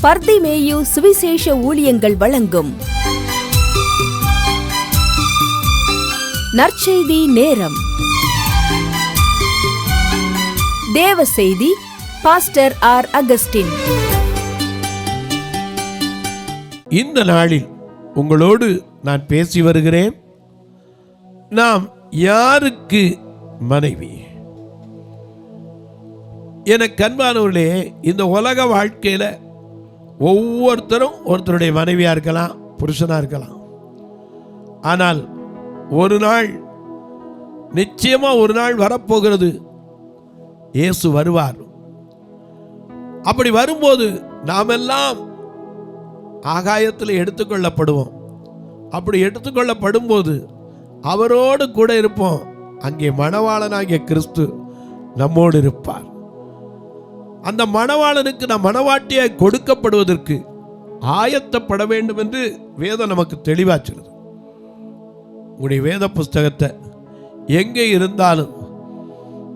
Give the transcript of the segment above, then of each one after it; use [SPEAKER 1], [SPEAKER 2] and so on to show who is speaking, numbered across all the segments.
[SPEAKER 1] பர்திமேயு சுவிசேஷ ஊழியங்கள் வழங்கும் நற்செய்தி நேரம். தேவ செய்தி பாஸ்டர் ஆர். அகஸ்டின்.
[SPEAKER 2] இந்த நாளில் உங்களோடு நான் பேசி வருகிறேன். நாம் யாருக்கு மனைவி? எனக்கு அன்பானவர்களே, இந்த உலக வாழ்க்கையில ஒவ்வொருத்தரும் ஒருத்தருடைய மனைவியா இருக்கலாம், புருஷனா இருக்கலாம். ஆனால் ஒரு நாள், நிச்சயமா ஒரு நாள் வரப்போகிறது, இயேசு வருவார். அப்படி வரும்போது நாம் எல்லாம் ஆகாயத்தில் எடுத்துக்கொள்ளப்படுவோம். அப்படி எடுத்துக்கொள்ளப்படும் போது அவரோடு கூட இருப்போம். அங்கே மணவாளனாகிய கிறிஸ்து நம்மோடு இருப்பார். அந்த மணவாளனுக்கு நாம் மணவாட்டியாய் கொடுக்கப்படுவதற்கு ஆயத்தப்பட வேண்டும் என்று வேதம் நமக்கு தெளிவாக சொல்லுது. உங்களுடைய வேத புஸ்தகத்தை எங்கே இருந்தாலும்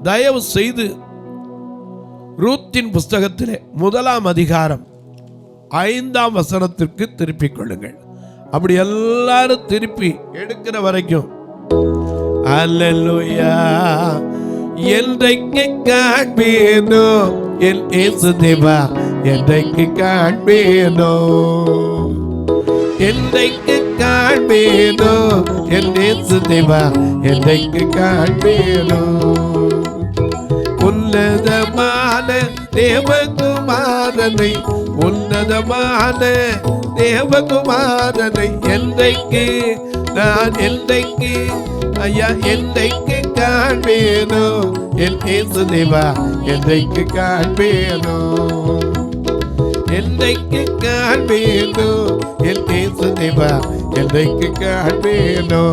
[SPEAKER 2] தயவு செய்து ரூத்தின் புஸ்தகத்திலே 1ஆம் அதிகாரம் 5ஆம் வசனத்திற்கு திருப்பிக் கொள்ளுங்கள். அப்படி எல்லாரும் திருப்பி எடுக்கிற வரைக்கும் அல்லேலூயா என்றைக்கு காண்பேனோ என் இயேசு தேவா, என்றைக்கு காண்பேனோ, என்றைக்கு காண்பேனோ என் இயேசு தேவா, என்றைக்கு காண்பேனோ. உன்னதமான தேவகுமாரனை, உன்னதமான தேவகுமாரனை என்றைக்கு நான், என்றைக்கு ஐயா, என்றைக்கு காண்பேனோ என் இயேசு தேவா, என்றைக்கு காண்பேனோ, என்றைக்கு காண்பேனோ என் இயேசு தேவா, என்றைக்கு காண்பேனோ.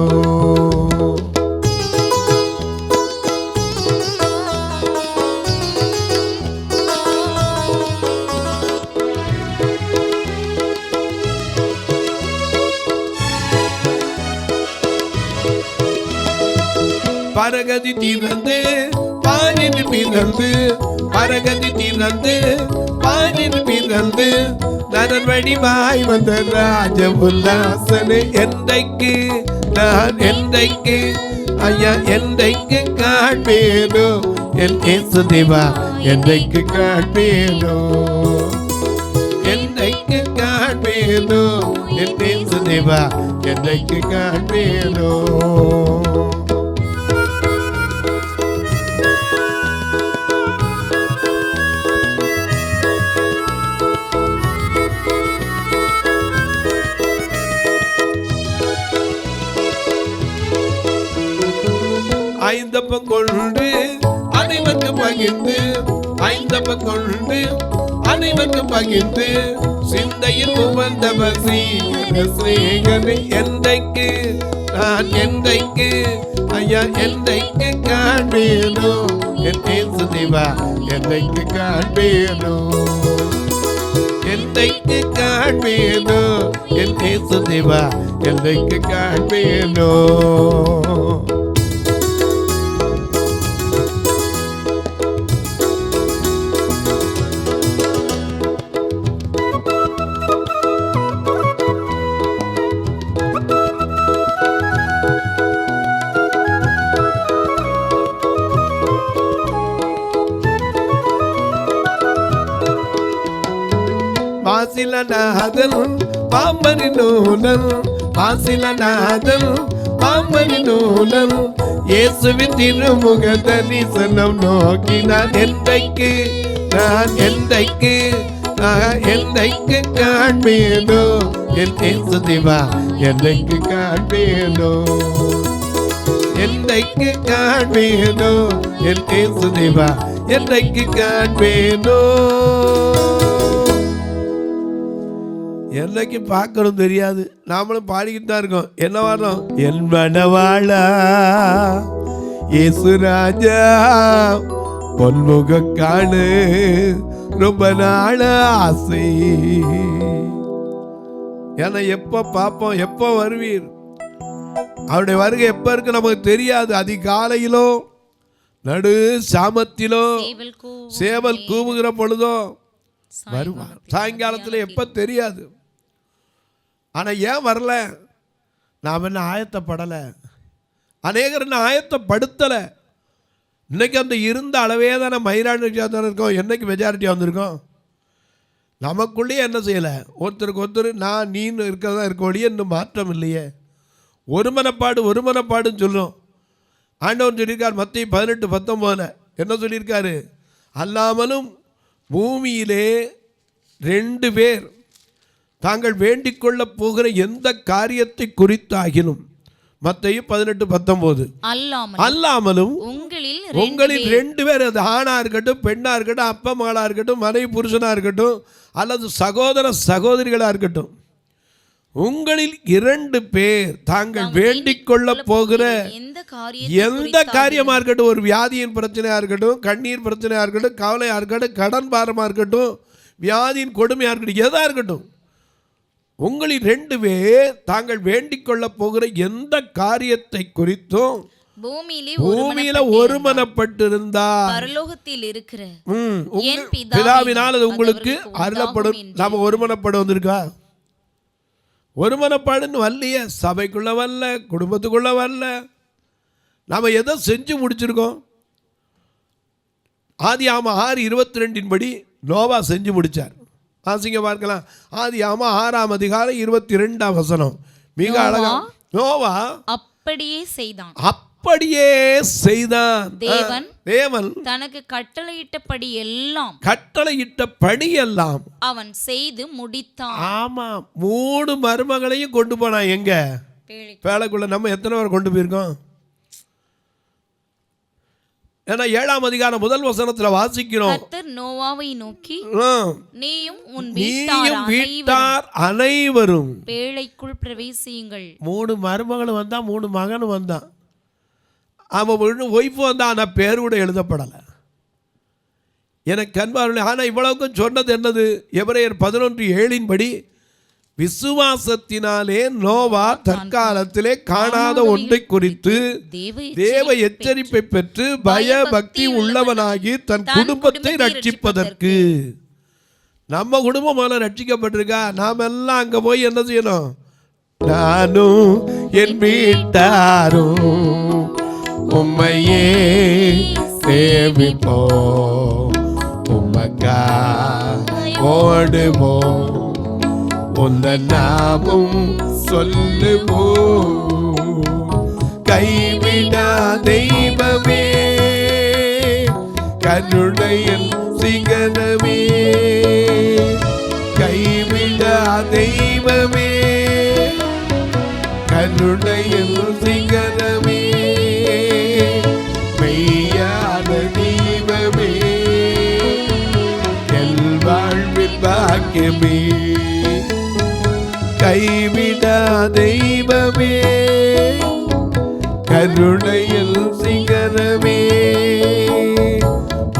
[SPEAKER 2] பரகதி தீர்ந்து பாரின் பிறந்து, பரகதி தீர்ந்து பாரின் பிறந்து, நரன் வடிவாய் வந்த ராஜ உல்லாசனே என்றைக்கு நான், என்றைக்கு ஐயா, என்றைக்கு காண்பேனோ என் இயேசு தேவா, என்றைக்கு காண்பேனோ, என்றைக்கு காண்பேனோ என் இயேசு தேவா, என்றைக்கு காண்பேனோ. ஐந்தப்பம் கொண்டு அனைவருக்கும் பகிர்ந்து, ஐந்தப்பம் கொண்டு அனைவருக்கும் பகிர்ந்து, சிந்தையில் உவந்தவர் ஸ்ரீகனை என்றைக்கு நான், என்றைக்கு ஐயா, என்றைக்கு காண்பேனோ என் இயேசு தேவா, என்றைக்கு காண்பேனோ, என்றைக்கு காண்பேனோ என் இயேசு தேவா, என்றைக்கு காண்பேனோ. பாசிலநாதன் பாம்பரி நூலன், பாசிலநாதன் பாம்பரி நூலன், இயேசுவின் திருமுக தரிசனம் நோக்கினான் என்றைக்கு நான், என்றைக்கு என்றைக்கு காண்பேனோ என் இயேசு தேவா, என்றைக்கு காண்பேனோ, என்றைக்கு காண்பேனோ என் இயேசு தேவா, என்றைக்கு காண்பேனோ. என்னைக்கு பார்க்கணும் தெரியாது, நாமளும் பாடிக்கிட்டு தான் இருக்கோம். என்ன வரோம்? என் மணவாளா இயேசு ராஜா, பொன்முக காணு ரொம்ப நாள ஆசை. ஏன்னா எப்போ பார்ப்போம், எப்போ வருவீர்? அவருடைய வருகை எப்போ இருக்கு நமக்கு தெரியாது. அதிகாலையிலோ நடு சாமத்திலோ சேவல் கூவுகிற பொழுதோ வருவார். சாயங்காலத்தில் எப்போ தெரியாது. ஆனால் ஏன் வரல? நாம் என்ன ஆயத்தப்படலை? அநேகர் என்ன ஆயத்தப்படுத்தலை. இன்னைக்கு அந்த இருந்த அளவே தானே மைனாரிட்டியாக தானே இருக்கோம். என்னைக்கு மெஜாரிட்டியாக வந்திருக்கோம்? நமக்குள்ளேயே என்ன செய்யலை? ஒருத்தருக்கு ஒருத்தர் நான் நீன்னு இருக்கிறதா இருக்க ஒழிய இன்னும் மாற்றம் இல்லையே. ஒருமனப்பாடுன்னு சொல்கிறோம். ஆண்டவன் சொல்லியிருக்கார் மத்தேயு 18:19 என்ன சொல்லியிருக்காரு? அல்லாமலும் பூமியிலே 2 பேர் தாங்கள் வேண்டிக் கொள்ளப் போகிற எந்த காரியத்தை குறித்தாகினும், மத்தேயு 18:19 அல்லாமலும் உங்களில் 2 பேர், அது ஆணா இருக்கட்டும் பெண்ணா இருக்கட்டும், அப்பா மகளா இருக்கட்டும், மனைவி புருஷனா இருக்கட்டும், அல்லது சகோதர சகோதரிகளா இருக்கட்டும், உங்களில் 2 பேர் தாங்கள் வேண்டிக் கொள்ள போகிற எந்த காரியமா இருக்கட்டும், ஒரு வியாதியின் பிரச்சனையா இருக்கட்டும், கண்ணீர் பிரச்சனையா இருக்கட்டும், கவலையா இருக்கட்டும், கடன் பாரமா இருக்கட்டும், வியாதியின் கொடுமையா இருக்கட்டும், எதா இருக்கட்டும், உங்களில் 2 பேர் தாங்கள் வேண்டிக் கொள்ள போகிற எந்த காரியத்தை குறித்தும் பூமியில ஒருமனப்பட்டிருந்தார் பரலோகத்தில் இருக்கிற பிதாவினால் அது உங்களுக்கு அருளப்படும். நாம ஒருமனப்பட வந்திருக்கா? ஒருமனப்பாடுன்னு வரலையே. சபைக்குள்ள வரல, குடும்பத்துக்குள்ள வரல. நாம் எதை செஞ்சு முடிச்சிருக்கோம்? ஆதியாகமம் 6:22 படி நோவா செஞ்சு முடித்தார். ஆசிங்க பார்க்கலாம். ஆதியாகமம் 6ஆம் அதிகாரம் 22ஆம் வசனம் மிக அழகா. நோவா அப்படியே செய்தான். தேவன் தனக்கு கட்டளையிட்டபடி எல்லாம் அவன் செய்து முடித்தான். ஆமா, 3 மருமகளையும் கொண்டு போனான். எங்க? பேழைக்குள்ள. நம்ம எத்தனை பேர் கொண்டு போயிருக்கோம்? ஏன்னா 7ஆம் அதிகாரம் 1 வசனத்துல வாசிக்கிறோம், கர்த்தர் நோவாவை நோக்கி நீயும் உன் வீட்டார் அனைவரும் பேழைக்குள் பிரவேசியுங்கள். 3 மருமகளும் வந்தா, 3 மகனும் வந்தான். அவன் ஒய்ஃபு வந்தான், ஆனால் பேர் கூட எழுதப்படலை. எனக்கு கண்பார்வை. ஆனால் இவ்வளவுக்கும் சொன்னது என்னது? எபிரேயர் 11:7 படி விசுவாசத்தினாலே நோவா தற்காலத்திலே காணாத ஒன்றை குறித்து தேவ எச்சரிப்பை பெற்று பயபக்தி உள்ளவனாகி தன் குடும்பத்தை ரட்சிப்பதற்கு. நம்ம குடும்பம் மேல ரட்சிக்கப்பட்டிருக்கா? நாம் எல்லாம் அங்க போய் என்ன செய்யணும்? நானும் என் வீட்டாரும் உம்மையே சேவிப்போம், உமக்கா ஓடுவோம், உந்த நாமும் சொல்லுவோம். கைவிடா தெய்வமே, கருணையின் சிகரமே, கைவிடா தெய்வமே, கருணையின் சிகரமே, மெய்யான தெய்வமே, என் வாழ்வில் பாக்கியமே. கைவிடா தெய்வமே, கருணையில் சிகரமே,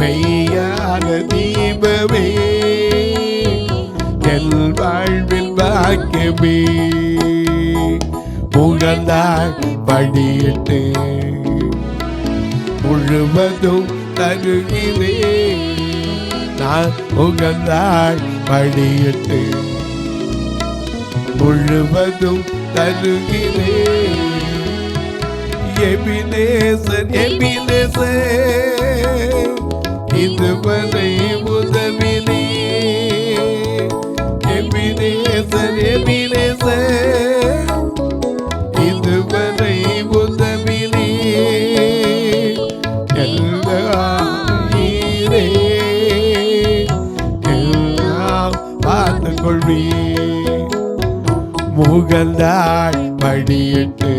[SPEAKER 2] மெய்யான தீபமே, என் வாழ்வில் பாக்கியமே. உகந்தாய் படியிட்டு முழுவதும் தருகிறேன். நான் உகந்தாய் படியிட்டு முழுவதும் தருகிறேன். எபினேசர் எபினேசர் இதுவரை உதவினே. எபினேசர் எபினேசர் இதுவரை உதவினே. எல்லாம் பார்த்து கொள்வீ. முகந்தாய் படியிட்டு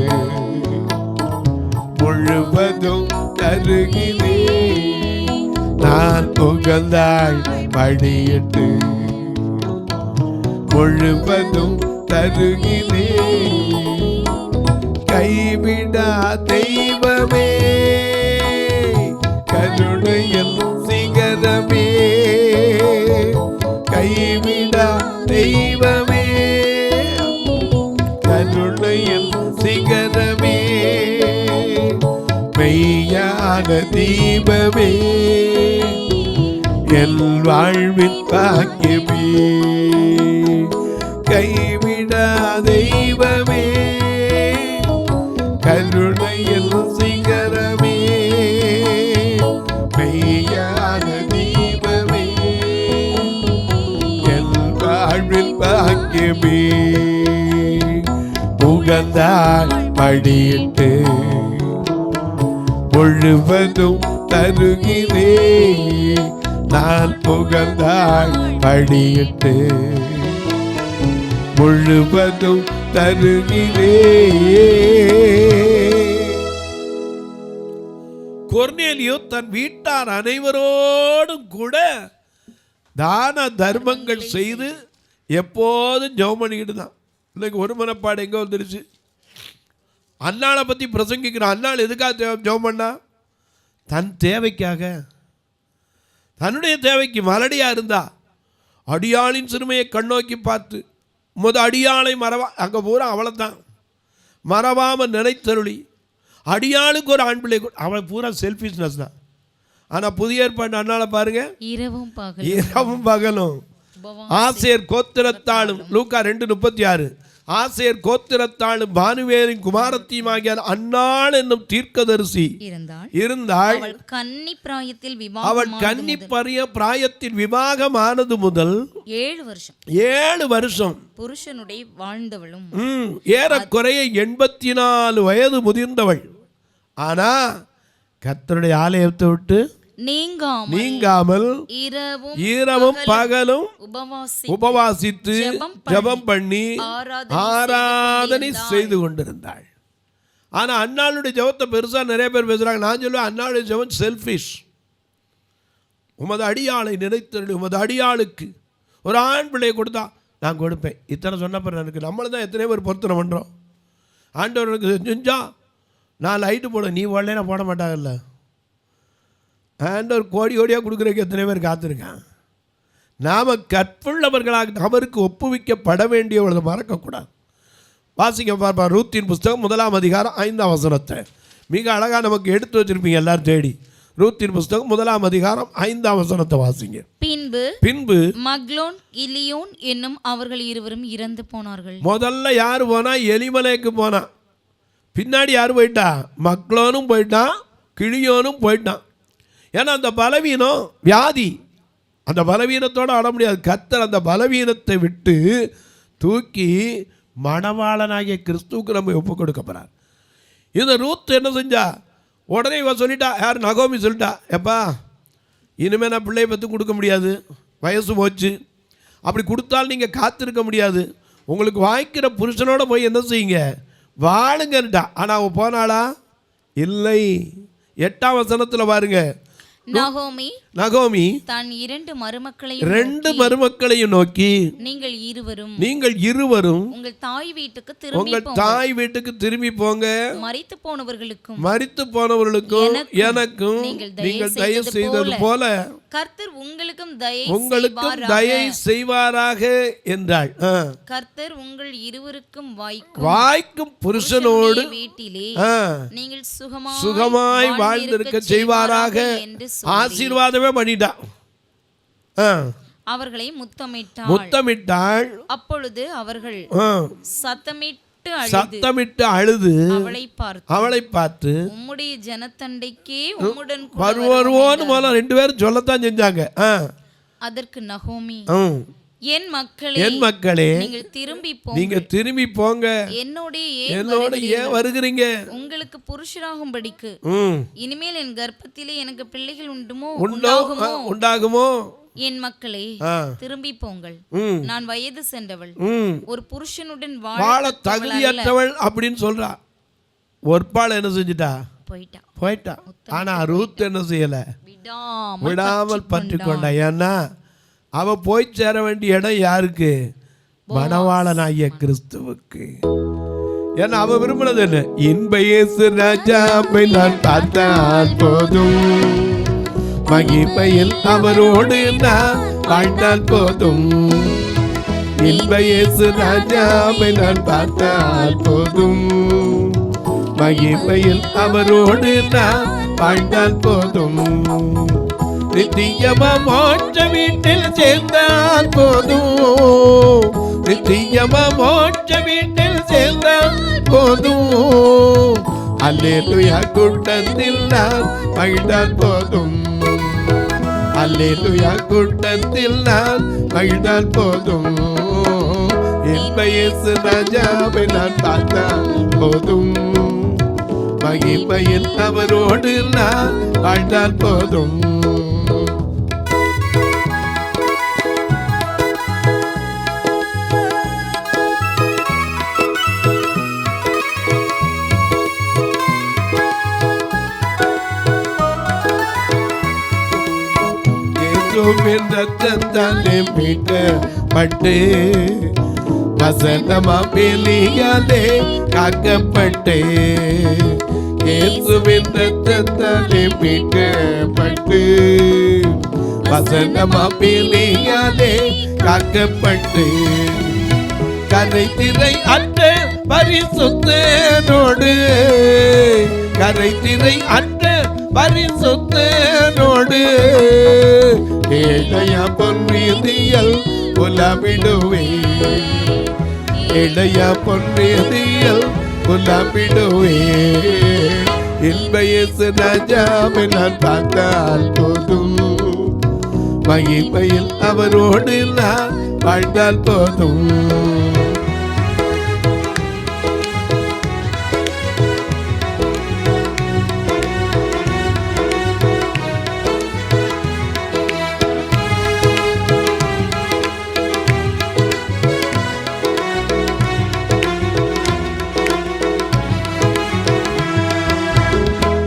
[SPEAKER 2] முழுவதும் தருகிறேன். நான் முகந்தாய் படியிட்டு முழுவதும் தருகிறேன். கைவிடா தெய்வமே, கருணையின் சிகரமே, கைவிடா தெய்வமே, கருணையின் சிகரமே, மெய்யான தீபமே, என் வாழ்வில் பாக்கியமே, கைவிடா தெய்வமே, கருணையில் சிகரமே, மெய்யான தீபமே, என் வாழ்வில் பாக்கியமே, உகந்தாய் படியிட்டு முழுவதும் தருகிறே, நான் புகழ்ந்தாய் படியிட்டு முழுவதும் தருகிறே. கொர்நேலியு தன் வீட்டார் அனைவரோடும் கூட தான தர்மங்கள் செய்து எப்போதும் ஜெபம் பண்ணிக்கிட்டு தான். இன்னைக்கு ஒரு மனப்பாடு எங்கே வந்துருச்சு? அன்னாளை பற்றி பிரசங்கிக்கிறான். அன்னாள் எதுக்காக ஜெபம் பண்ணா? தன் தேவைக்காக, தன்னுடைய தேவைக்கு மலடியாக இருந்தா. அடியாளின் சிறுமையை கண்ணோக்கி பார்த்து அடியாளை மறவா, அங்கே பூரா அவளை தான் மறவாமல் நினைத்தருளி அடியாளுக்கு ஒரு ஆண் பிள்ளை, அவளை பூரா செல்ஃபிஷ்னஸ் தான். ஆனால் புதிய ஏற்பாடு அன்னால பாருங்க, இரவும் பகலும் ஆசேர் கோத்திரத்தாளும், லூக்கா 2:36, ஆசேர் கோத்திரத்தாளும் பானுவேலின் குமாரத்தியுமாகிய அன்னாள் என்னும் தீர்க்கதரிசி இருந்தாள். அவள் கன்னி பிராயத்தில் விவாகமானது முதல் 7 வருஷம்
[SPEAKER 3] புருஷனுடைய வாழ்ந்தவளும்,
[SPEAKER 2] ஏறக்குறைய 84 வயது முதிர்ந்தவள். ஆனா கர்த்தருடைய ஆலயத்தை விட்டு நீங்காமல் இரவும் பகலும் உபவாசித்து ஜெபம் பண்ணி ஆராதனை செய்து கொண்டிருந்தாள். ஆனா அன்னாளுடைய ஜெபத்தை பெருசா நிறைய பேர் பேசுறாங்க. நான் சொல்லுவேன், அன்னாளுடைய ஜெபம் செல்ஃபிஷ். உமது அடியாளை நினைத்தருளி, உமது அடியாளுக்கு ஒரு ஆண் பிள்ளையை கொடுத்தா நான் கொடுப்பேன். இத்தனை சொன்னப்ப எனக்கு நம்மளை தான் எத்தனை பேர் பொருத்தனை பண்ணுறோம். ஆண்டவருக்கு செஞ்சா நான் லைட்டு போட, நீ வரலைன்னா போட மாட்டாங்கல்ல. ஆண்டவர் கோடியாக கொடுக்குறதுக்கு எத்தனை பேர் காத்திருக்கான். நாம் கற்புள்ளவர்களாக அவருக்கு ஒப்புவிக்கப்பட வேண்டியவளை மறக்கக்கூடாது. வாசிக்க பார்ப்பா, ரூத்தின் புஸ்தகம் 1ஆம் அதிகாரம் 5ஆம் வசனத்தை மிக அழகாக நமக்கு எடுத்து வச்சிருப்பீங்க எல்லாரும் தேடி. ரூத்தின் புஸ்தகம் 1ஆம் அதிகாரம் 5ஆம் வசனத்தை வாசிங்க. பின்பு
[SPEAKER 3] மக்லோன் கிலியோன் என்னும் அவர்கள் இருவரும் இறந்து போனார்கள்.
[SPEAKER 2] முதல்ல யார் போனா? எலிமலேக்கு போனா. பின்னாடி யார் போயிட்டா? மக்லோனும் போயிட்டான், கிளியோனும் போயிட்டான். ஏன்னா அந்த பலவீனம் வியாதி, அந்த பலவீனத்தோடு ஆட முடியாது. கர்த்தர் அந்த பலவீனத்தை விட்டு தூக்கி மணவாளனாகிய கிறிஸ்துவுக்கு நம்ம ஒப்பு கொடுக்க போறார். இந்த ரூத் என்ன செஞ்சா? உடனே இவ சொல்லிட்டா, யார்? நகோமி சொல்லிட்டா, எப்பா இனிமேல் நான் பிள்ளையை பற்றி கொடுக்க முடியாது, வயசு போச்சு, அப்படி கொடுத்தாலும் நீங்கள் காத்திருக்க முடியாது, உங்களுக்கு வாய்க்கிற புருஷனோட போய் என்ன செய்யுங்க, வாழுங்கன்ட்டா. ஆனால் அவன் போனாளா? இல்லை. 8ஆம் வசனத்தில் பாருங்க, நகோமி
[SPEAKER 3] தான் 2 மருமக்களையும்
[SPEAKER 2] நோக்கி,
[SPEAKER 3] நீங்கள்
[SPEAKER 2] இருவரும்
[SPEAKER 3] உங்கள் தாய்
[SPEAKER 2] வீட்டுக்கு திரும்பி போங்க. மரித்து போனவர்களுக்கும் எனக்கும் நீங்கள் தயவு செய்தது போல
[SPEAKER 3] கர்த்தர் உங்களுக்கும்
[SPEAKER 2] தயை செய்வாராக என்றாள்.
[SPEAKER 3] கர்த்தர் உங்கள் இருவருக்கும்
[SPEAKER 2] வாய்க்கும் புருஷனோடு
[SPEAKER 3] வீட்டிலே நீங்கள்
[SPEAKER 2] சுகமாய் வாழ்ந்திருக்க செய்வாராக என்று ஆசீர்வாதமே பண்ணிட்டா.
[SPEAKER 3] அவர்களை முத்தமிட்டாள். அப்பொழுது அவர்கள் சத்தமிட்டு அழுது
[SPEAKER 2] அவளை பார்த்து,
[SPEAKER 3] உம்முடைய ஜனத்தண்டைக்கே உம்முடன்
[SPEAKER 2] வருவோன்னு போல 2 பேரும் சொல்லத்தான் செஞ்சாங்க.
[SPEAKER 3] அதற்கு நகோமி, என்
[SPEAKER 2] மக்களே
[SPEAKER 3] நீங்கள் திரும்பி போங்க.
[SPEAKER 2] என்னோட ஏன் வருகிறீங்க?
[SPEAKER 3] உங்களுக்கு புருஷராகும்படிக்கு இனிமேல் என் கர்ப்பத்திலே எனக்கு பிள்ளைகள்
[SPEAKER 2] உண்டாகுமோ?
[SPEAKER 3] என் மக்களே, திரும்பி போங்கள். நான் வயது சென்றவள், ஒரு புருஷனுடன்
[SPEAKER 2] வாழ தகுதியற்றவள் அப்படின்னு சொல்றா. ஒருபாள் என்ன செஞ்சுட்டா? போயிட்டா. ஆனா ரூத் என்ன செய்யல? விடாமல் பற்றி கொண்டா. ஏன்னா அவ போய் சேர வேண்டிய இடம் யாருக்கு? மணவாளனாகிய கிறிஸ்துவுக்கு. ஏன்னா அவ விரும்பினது என்ன? இன்ப இயேசு ராஜாவை நான் பார்த்தால் போதும், மகிமையில் அவரோடு நான் வாழ்ந்தால் போதும். இன்ப இயேசு ராஜாவை நான் பார்த்தால் போதும், மகிமையில் அவரோடு நான் வாழ்ந்தால் போதும். நித்தியமா மோட்ச வீட்டில் சேர்ந்தால் போதும், நித்தியமா மோட்ச வீட்டில் சேர்ந்தால் போதும். அல்லேலூயா கூட்டத்தில் நான் மகிழ்ந்தால் போதும், அல்லேலூயா கூட்டத்தில் நான் மகிழ்ந்தால் போதும். இன்ப இயேசு ராஜாவை நான் பார்த்தால் போதும், மகிமையில் அவரோடு நான் வாழ்ந்தால் போதும். இயேசுவின் ரத்தத்தாலே மீட்கப்பட்டு, வசனமா வெளியாலே காக்கப்பட்டு, இயேசுவின் ரத்தத்தாலே மீட்கப்பட்டு, வசனமா வெளியாலே காக்கப்பட்டு, கரை திரை அற்ற பரிசுத்தனோடு, கரை திரை அற்ற பரிசுத்தனோடு, ஏழையா பொன்னிதியல் புலமிடுவே, ஏழையா பொன்னிதியல் புலமிடுவே. இன்ப இயேசு ராஜாவை நான் பார்த்தால் போதும், மகிமையில் அவரோடு நான் வாழ்ந்தால் போதும்.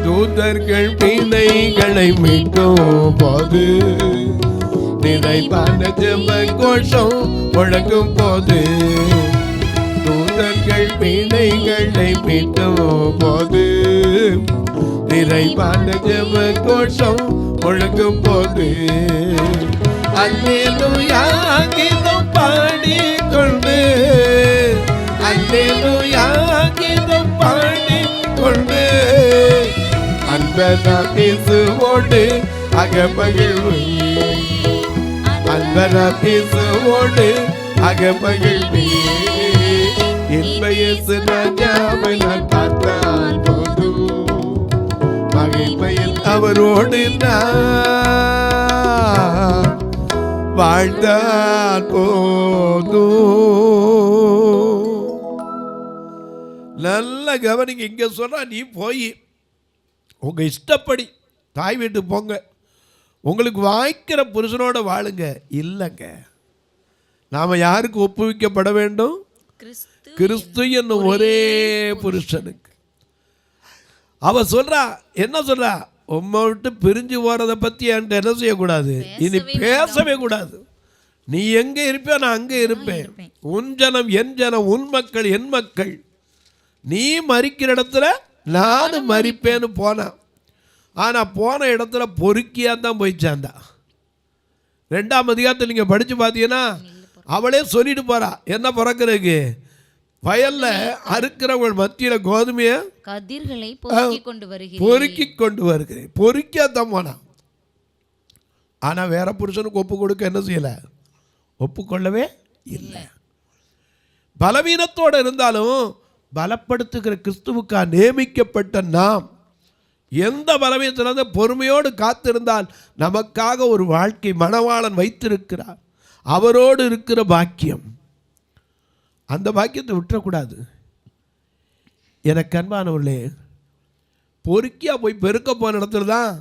[SPEAKER 2] தூதர்கள் பிணைகளை மீட்டும் போது, நிறைவான ஜெப கோஷம் முழங்கும் போது, தூதர்கள் பிணைகளை மீட்டும் போது, நிறைவான ஜெப கோஷம் முழங்கும் போது, அல்லேலூயா கீதம் பாடிக்கொண்டு, அல்லேலூயா கீதம் பாடிக்கொண்டு, அன்பராம் இயேசுவோடு அகமகிழ்வு, அன்பராம் இயேசுவோடு அகமகிழ்வு. இன்ப இயேசு ராஜாவை நான் பார்த்தால் போதும், மகிமையில் அவரோடு நான் வாழ்ந்தால் போதும். நல்ல கவனிங்க, இங்க சொல்றா, நீ போய் உங்க இஷ்டப்படி தாய் வீட்டுக்கு போங்க, உங்களுக்கு வாய்க்கிற புருஷனோட வாழுங்க. இல்லைங்க, நாம யாருக்கு ஒப்புவிக்கப்பட வேண்டும்? கிறிஸ்து என்னும் ஒரே புருஷனுக்கு. அவ சொல்றா, என்ன சொல்றா? உம்மை விட்டு பிரிஞ்சு போறதை பத்தி என்கிட்ட என்ன செய்யக்கூடாது, இனி பேசவே கூடாது. நீ எங்க இருப்பியோ நான் அங்கே இருப்பேன். உன் ஜனம் என் ஜனம், உன் மக்கள் என் மக்கள். நீ மறிக்கிற இடத்துல நானும் மறிப்பேன்னு போனான். ஆனால் போன இடத்துல பொறுக்கியாக தான் போய் சேர்ந்தா. 2ஆம் அதிகாரத்தில் நீங்கள் படித்து பார்த்தீங்கன்னா அவளே சொல்லிட்டு போறா, என்ன பிறக்கிறதுக்கு வயல்ல அறுக்கிறவள் மத்தியில் கோதுமையை
[SPEAKER 3] கதிர்களை
[SPEAKER 2] பொறுக்கி கொண்டு வருகிறேன். பொறுக்கியாதான் போனா. ஆனால் வேற புருஷனுக்கு ஒப்பு கொடுக்க என்ன செய்யலை, ஒப்புக்கொள்ளவே இல்லை. பலவீனத்தோடு இருந்தாலும் பலப்படுத்துகிற கிறிஸ்துவுக்காக நியமிக்கப்பட்ட நாம் எந்த பலவீனத்திலிருந்து பொறுமையோடு காத்திருந்தால் நமக்காக ஒரு வாழ்க்கை மணவாளன் வைத்திருக்கிறார். அவரோடு இருக்கிற பாக்கியம், அந்த பாக்கியத்தை விட்டுறக்கூடாது. எனக்கு அன்பானவர்களே, பொறுக்கியா போய் பெருக்க போன இடத்துல தான்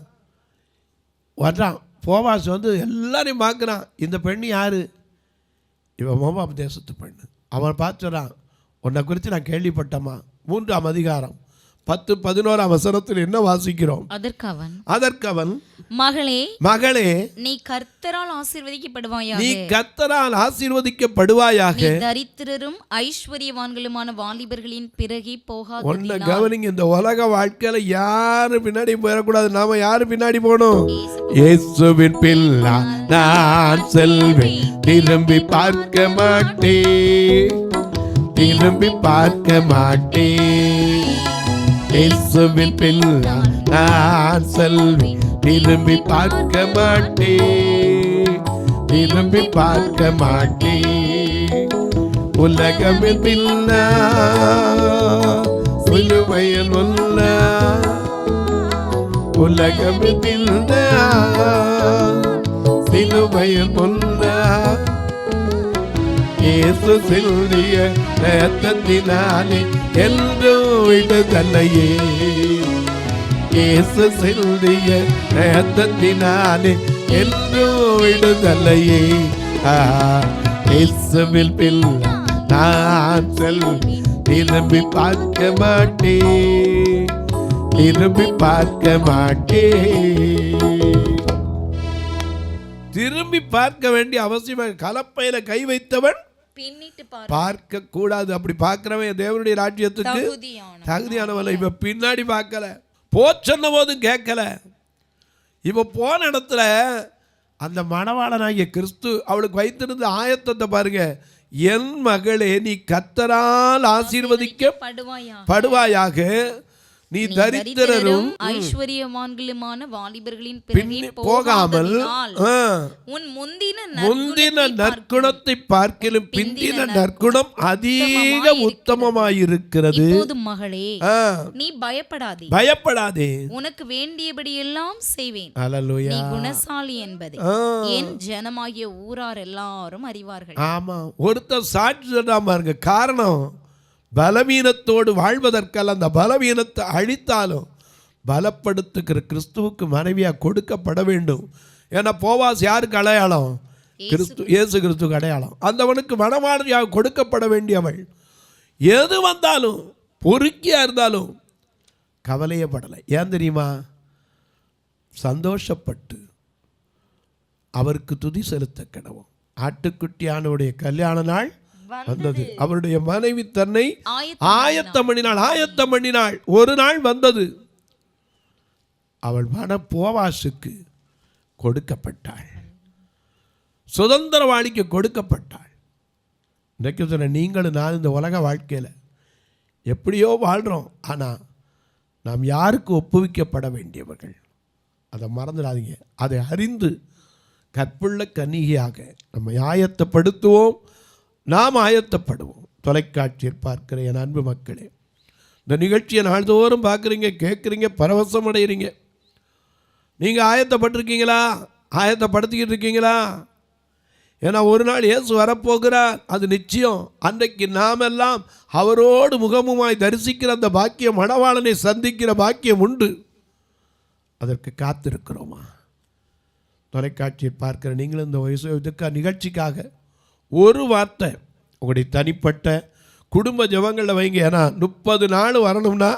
[SPEAKER 2] வர்றான். போவாஸ் வந்து எல்லாரையும் பார்க்குறான். இந்த பெண் யாரு? இவன் மோவாப் தேசத்து பெண்ணு. அவன் பார்த்துறான், உன்னை குறித்து நான் கேள்விப்பட்டமா. 3ஆம் அதிகாரம் 10-11 வசனத்தில் என்ன வாசிக்கிறோம்? அதற்கு அவன் மகளே
[SPEAKER 3] நீ கர்த்தரால் ஆசீர்வதிக்கப்படுவாயாக,
[SPEAKER 2] நீ கர்த்தரால் ஆசீர்வதிக்கப்படுவாயாக,
[SPEAKER 3] தரித்திரரும் ஐஸ்வரியவான்களுமான வாலிபர்களின் பிறகி போகாத.
[SPEAKER 2] ஒன்ன கவனிங்க, இந்த உலக வாழ்க்கையில யாரு பின்னாடி போயிடக்கூடாது. நாம யாரு பின்னாடி போகணும்? இயேசுவின் பிள்ளை நான் செல்வேன், திரும்பி பார்க்க மாட்டேன், திரும்பி பார்க்க மாட்டேன். இயேசுவின் பிள்ளை நான் செல்வேன், திரும்பி பார்க்க மாட்டேன், திரும்பி பார்க்க மாட்டேன். உலகமின் பின்னா சிலுவையில் உள்ள, உலகமின் பின்னா சிலுவையில் உள்ள இயேசு சிந்திய இரத்தத்தினாலே என்றும் விடுதலையே, இயேசு சிந்திய இரத்தத்தினாலே என்றும் விடுதலையே. இயேசுவில் பிள்ளை நான் செல்வி, திரும்பி பார்க்க மாட்டேன், திரும்பி பார்க்க மாட்டேன். திரும்பி பார்க்க வேண்டிய அவசியம். கலப்பையில கை வைத்தவன்
[SPEAKER 3] பின்னிட்டு
[SPEAKER 2] பார்க்க கூடாது. அப்படி பார்க்கிறவன் தேவனுடைய ராஜ்யத்துக்கு தகுதியானவன். இவ பின்னாடி பார்க்கல, போச்சொன்ன போதும் கேட்கல. இவ போன இடத்துல அந்த மணவாளனாகிய கிறிஸ்து அவளுக்கு வைத்திருந்த ஆயத்தத்தை பாருங்க. என் மகளே, நீ கர்த்தரால் ஆசீர்வதிக்கப்படுவாயாக, நீ தரித்திரரும்
[SPEAKER 3] ஐஸ்வர்யவான்களுமான வாலிபர்களின்
[SPEAKER 2] போகாமல்
[SPEAKER 3] உன்
[SPEAKER 2] முந்தின நற்குணத்தை பார்க்கிலும் பிந்தின நற்குணம் அதிக உத்தமமாயிருக்கிறது.
[SPEAKER 3] மகளே, நீ பயப்படாதே,
[SPEAKER 2] பயப்படாதே,
[SPEAKER 3] உனக்கு வேண்டியபடி எல்லாம் செய்வேன்.
[SPEAKER 2] அல்லேலூயா.
[SPEAKER 3] நீ குணசாலி என்பதை என் ஜனமாகிய ஊரார் எல்லாரும் அறிவார்கள்.
[SPEAKER 2] ஆமா, ஒருத்தர் சாட்சி சொல்லாம பாருங்க. காரணம், பலவீனத்தோடு வாழ்வதற்கால அந்த பலவீனத்தை அழித்தாலும் பலப்படுத்துகிற கிறிஸ்துவுக்கு மனைவியாக கொடுக்கப்பட வேண்டும். ஏன்னா போவாஸ் யாருக்கு அடையாளம்? கிறிஸ்து, இயேசு கிறிஸ்துக்கு அடையாளம். அந்தவனுக்கு மணவாளியாக கொடுக்கப்பட வேண்டியவள். எது வந்தாலும், பொறுக்கியா இருந்தாலும் கவலையப்படலை. ஏன் தெரியுமா? சந்தோஷப்பட்டு அவருக்கு துதி செலுத்த கிடவும். ஆட்டுக்குட்டியானுடைய கல்யாண நாள் வந்தது. அவருடைய மனைவி தன்னை ஆயத்தம் பண்ணினாள். ஒரு நாள் வந்தது, அவள் மன போவாசுக்கு கொடுக்கப்பட்டாள், சுதந்திரவாளிக்கு கொடுக்கப்பட்டாள். இன்றைக்கு சொன்ன நீங்களும் நான் இந்த உலக வாழ்க்கையில் எப்படியோ வாழ்கிறோம். ஆனால் நாம் யாருக்கு ஒப்புவிக்கப்பட வேண்டியவர்கள், அதை மறந்துடாதீங்க. அதை அறிந்து கற்புள்ள கன்னிகையாக நம்ம ஆயத்தப்படுத்துவோம், நாம் ஆயத்தப்படுவோம். தொலைக்காட்சியில் பார்க்கிற என் அன்பு மக்களே, இந்த நிகழ்ச்சியை நாள்தோறும் பார்க்குறீங்க, கேட்குறீங்க, பரவசம் அடைகிறீங்க. நீங்கள் ஆயத்தப்பட்டிருக்கீங்களா? ஆயத்தப்படுத்திக்கிட்டு இருக்கீங்களா? ஏன்னா ஒரு நாள் இயேசு வரப்போகிறார், அது நிச்சயம். அன்றைக்கு நாம் எல்லாம் அவரோடு முகமுமாய் தரிசிக்கிற அந்த பாக்கியம், மணவாளனை சந்திக்கிற பாக்கியம் உண்டு. அதற்கு காத்திருக்கிறோமா? தொலைக்காட்சியில் பார்க்கிற நீங்களும் இந்த வயசு நிகழ்ச்சிக்காக ஒரு வார்த்தை உங்களுடைய தனிப்பட்ட குடும்ப ஜெபங்களில் வைங்க. ஏன்னா 30 நாள் வரணும்னா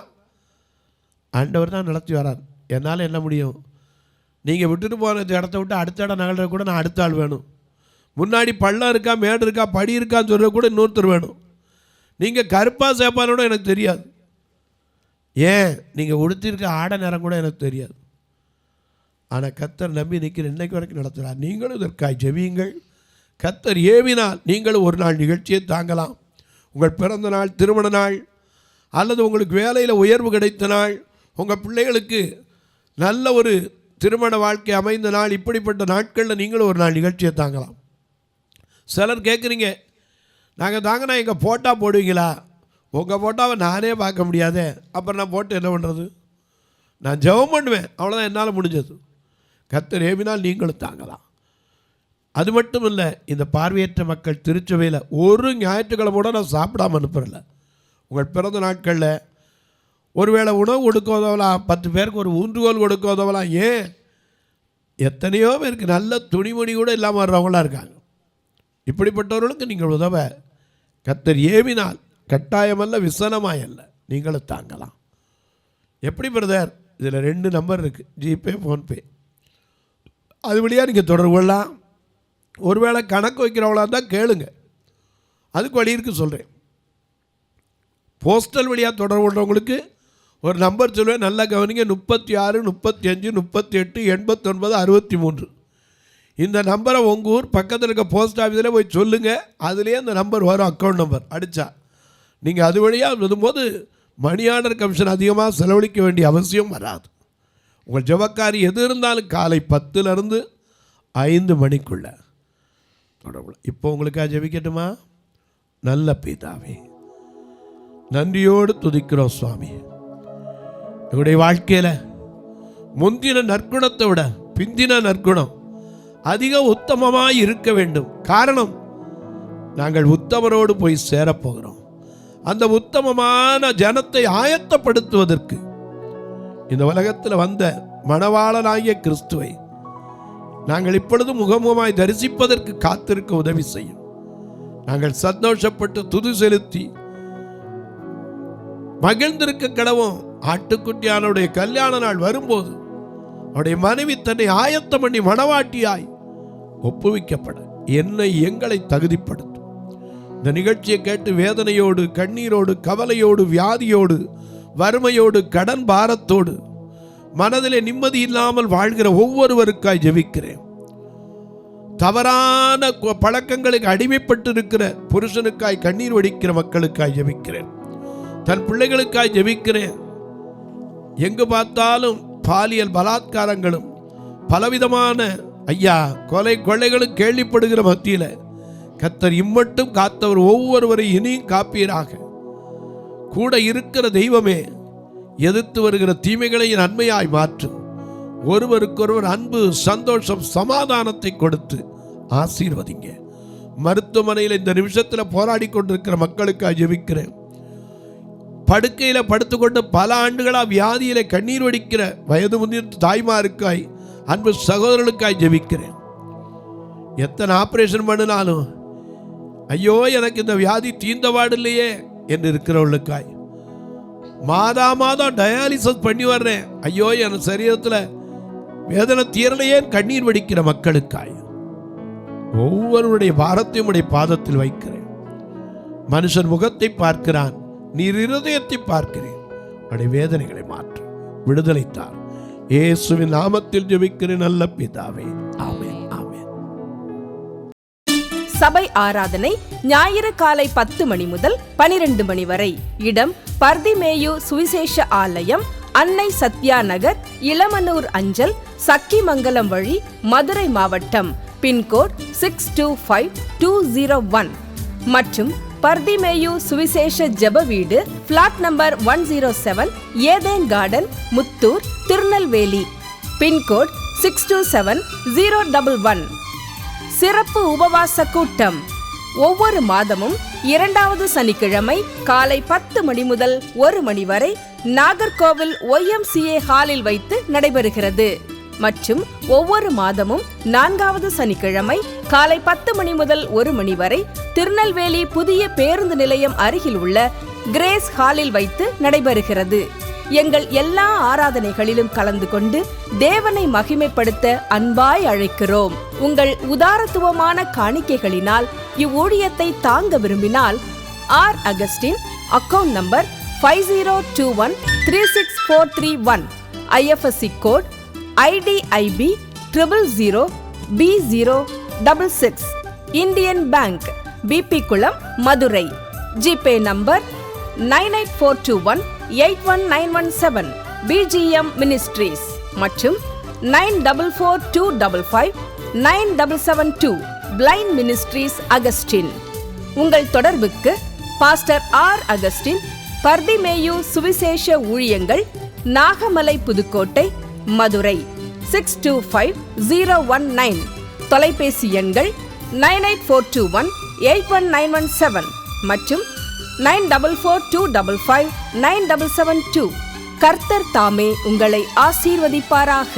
[SPEAKER 2] ஆண்டவர் தான் நடத்தி வரார். என்னால் என்ன முடியும்? நீங்கள் விட்டுட்டு போன இடத்த விட்டு அடுத்த இடம் நகர்ற கூட நான் அடுத்த ஆள் வேணும். முன்னாடி பள்ளம் இருக்கா, மேடு இருக்கா, படி இருக்கான்னு சொல்கிற கூட இன்னொருத்தர் வேணும். நீங்கள் கருப்பாக சேப்பானோட எனக்கு தெரியாது. ஏன் நீங்கள் உடுத்திருக்க ஆடை நேரம் கூட எனக்கு தெரியாது. ஆனால் கர்த்தர் நம்பி நிற்கிற இன்னைக்கு வரைக்கும் நடத்துகிறார். நீங்களும் இதற்காய் ஜெபியுங்கள். கர்த்தர் ஏவினால் நீங்களும் ஒரு நாள் நிகழ்ச்சியை தாங்கலாம். உங்கள் பிறந்த நாள், திருமண நாள், அல்லது உங்களுக்கு வேலையில் உயர்வு கிடைத்த நாள், உங்கள் பிள்ளைகளுக்கு நல்ல ஒரு திருமண வாழ்க்கை அமைந்த நாள், இப்படிப்பட்ட நாட்களில் நீங்களும் ஒரு நாள் நிகழ்ச்சியை தாங்கலாம். சிலர் கேட்குறீங்க, நாங்கள் தாங்கினா எங்கள் ஃபோட்டோ போடுவீங்களா? உங்கள் ஃபோட்டோவை நானே பார்க்க முடியாதே, அப்புறம் நான் போட்டு என்ன பண்ணுறது? நான் ஜெபம் பண்ணுவேன், அவ்வளோதான் என்னால் முடிஞ்சது. கர்த்தர் ஏவினால் நீங்களும் தாங்கலாம். அது மட்டும் இல்லை, இந்த பார்வையற்ற மக்கள் திருச்சபையில் ஒரு ஞாயிற்றுக்கிழமை நான் சாப்பிடாமல் அனுப்புறல. உங்கள் பிறந்த நாட்களில் ஒருவேளை உணவு கொடுக்க உதவலாம், 10 பேருக்கு ஒரு ஊன்றுகோல் கொடுக்க உதவலாம். ஏன் எத்தனையோ பேருக்கு நல்ல துணிமணி கூட இல்லாமல் வர்றவங்களாம் இருக்காங்க. இப்படிப்பட்டவர்களுக்கு நீங்கள் உதவ கர்த்தர் ஏவினால் கட்டாயமல்ல, விசனமாயல்ல, நீங்களும் தாங்கலாம். எப்படி பிரதர்? இதில் 2 நம்பர் இருக்குது, ஜிபே, ஃபோன்பே. அது வழியாக நீங்கள் தொடர்பு கொள்ளலாம். ஒருவேளை கணக்கு வைக்கிறவங்களா இருந்தால் கேளுங்க, அதுக்கு வழி இருக்குது சொல்கிறேன். போஸ்டல் வழியாக தொடர்பு கொள்றவங்களுக்கு ஒரு நம்பர் சொல்லுவேன், நல்லா கவனிங்க. 36 35 38 89 63. இந்த நம்பரை உங்கள் ஊர் பக்கத்தில் இருக்க போஸ்ட் ஆஃபீஸில் போய் சொல்லுங்கள். அதுலேயே அந்த நம்பர் வரும், அக்கௌண்ட் நம்பர் அடித்தா. நீங்கள் அது வழியாக வரும்போது மணி ஆர்டர் கமிஷன் அதிகமாக செலவழிக்க வேண்டிய அவசியம் வராது. உங்கள் ஜெபக்காரி எது இருந்தாலும் காலை 10லிருந்து 5 மணிக்குள்ள தொடர்பு. இப்போ உங்களுக்காக ஜெபிக்கட்டுமா? நல்ல பிதாவே, நன்றியோடு துதிக்கிறோம் சுவாமி. எங்களுடைய வாழ்க்கையில் முந்தின நற்குணத்தை விட பிந்தின நற்குணம் அதிக உத்தமமாய் இருக்க வேண்டும். காரணம், நாங்கள் உத்தமரோடு போய் சேரப்போகிறோம். அந்த உத்தமமான ஜனத்தை ஆயத்தப்படுத்துவதற்கு இந்த உலகத்தில் வந்த மணவாளனாகிய கிறிஸ்துவை நாங்கள் இப்பொழுது முகமுகமாய் தரிசிப்பதற்கு காத்திருக்க உதவி செய்யும். நாங்கள் சந்தோஷப்பட்டு துதி செலுத்தி மகிழ்ந்திருக்க கடவும். ஆட்டுக்குட்டியானுடைய கல்யாண நாள் வரும்போது அவருடைய மனைவி தன்னை ஆயத்தம் பண்ணி மணவாட்டியாய் ஒப்புவிக்கப்பட எங்களை தகுதிப்படுத்தும். இந்த நிகழ்ச்சியை கேட்டு வேதனையோடு, கண்ணீரோடு, கவலையோடு, வியாதியோடு, வறுமையோடு, கடன் பாரத்தோடு, மனதிலே நிம்மதி இல்லாமல் வாழ்கிற ஒவ்வொருவருக்காய் ஜெபிக்கிறேன். தவறான பழக்கங்களுக்கு அடிமைப்பட்டு இருக்கிற புருஷனுக்காய் கண்ணீர் வடிக்கிற மக்களுக்காய் ஜெபிக்கிறேன். தன் பிள்ளைகளுக்காய் ஜெபிக்கிறேன். எங்கு பார்த்தாலும் பாலியல் பலாத்காரங்களும் பலவிதமான கொள்ளைகளும் கேள்விப்படுகிற மத்தியில் கர்த்தர் இம்மட்டும் காத்தவர் ஒவ்வொருவரை இனியும் காப்பீராக. கூட இருக்கிற தெய்வமே, எதிர்த்து வருகிற தீமைகளை நன்மையாய் மாற்றும். ஒருவருக்கொருவர் அன்பு, சந்தோஷம், சமாதானத்தை கொடுத்து ஆசீர்வதிங்க. மருத்துவமனையில் இந்த நிமிஷத்தில் போராடி கொண்டிருக்கிற மக்களுக்காக ஜெபிக்கிறேன். படுக்கையில் படுத்துக்கொண்டு பல ஆண்டுகளாக வியாதியில கண்ணீர் வடிக்கிற வயது முதிர்ந்த தாய்மாருக்காய், அன்பு சகோதரர்களுக்காய் ஜெபிக்கிறேன். எத்தனை ஆபரேஷன் பண்ணினாலும் ஐயோ எனக்கு இந்த வியாதி தீர்ந்தவாடு இல்லையே என்று இருக்கிறவர்களுக்காய், மாதம் டயாலிசிஸ் பண்ணி வர்றேன், ஐயோ என் சரீரத்தில் வேதனை தீரலையே கண்ணீர் வடிக்கிற மக்களுக்காய் ஒவ்வொருவருடைய பாரத்தையும் உடைய பாதத்தில் வைக்கிறேன். மனுஷன் முகத்தை பார்க்கிறான், நீர் இருதயத்தை பார்க்கிறேன். உடைய வேதனைகளை மாற்று, விடுதலை தார். இயேசுவின் நாமத்தில் ஜெபிக்கிறேன் நல்ல பிதாவே, ஆமென், ஆமென்.
[SPEAKER 1] சபை ஆராதனை ஞாயிறு காலை 10 மணி முதல் 12 மணி வரை. இடம் பர்திமேயு சுவிசேஷ ஆலயம், அன்னை சத்யா நகர், இளமனூர் அஞ்சல், சக்கிமங்கலம் வழி, மதுரை மாவட்டம். பின்கோட் 625201 மற்றும் பர்திமேயு சுவிசேஷ ஜெப வீடு, flat number 107, Eden garden, Muthur, Tirunelveli. Pincode 627011. சிறப்பு உபவாச கூட்டம் ஒவ்வொரு மாதமும் 2வது சனிக்கிழமை காலை 10 மணி முதல் 1 மணி வரை நாகர்கோவில் YMCA ஹாலில் வைத்து நடைபெறுகிறது. மற்றும் ஒவ்வொரு மாதமும் 4வது சனிக்கிழமை காலை 10 மணி முதல் 1 மணி வரை திருநெல்வேலி புதிய பேருந்து நிலையம் அருகில் உள்ள கிரேஸ் ஹாலில் வைத்து நடைபெறுகிறது. எங்கள் எல்லா ஆராதனைகளிலும் கலந்து கொண்டு தேவனை மகிமைப்படுத்த அன்பாய் அழைக்கிறோம். உங்கள் உதாரத்துவமான காணிக்கைகளினால் இவ்வூழியத்தை தாங்க விரும்பினால் R Augustine, account number 5021364331, IFSC code IDIB 000B066, Indian bank, BP Kulam, Madurai. GPay number 9842181917, BGM ministries மற்றும் 9442559772, பிளைண்ட் மினிஸ்ட்ரீஸ் அகஸ்டின். உங்கள் தொடர்புக்கு பாஸ்டர் ஆர் அகஸ்டின், பர்திமேயு சுவிசேஷ ஊழியங்கள், நாகமலை, புதுக்கோட்டை, மதுரை 625019. தொலைபேசி எண்கள் 9842181917 மற்றும் 9442559772. கர்த்தர் தாமே உங்களை ஆசீர்வதிப்பாராக.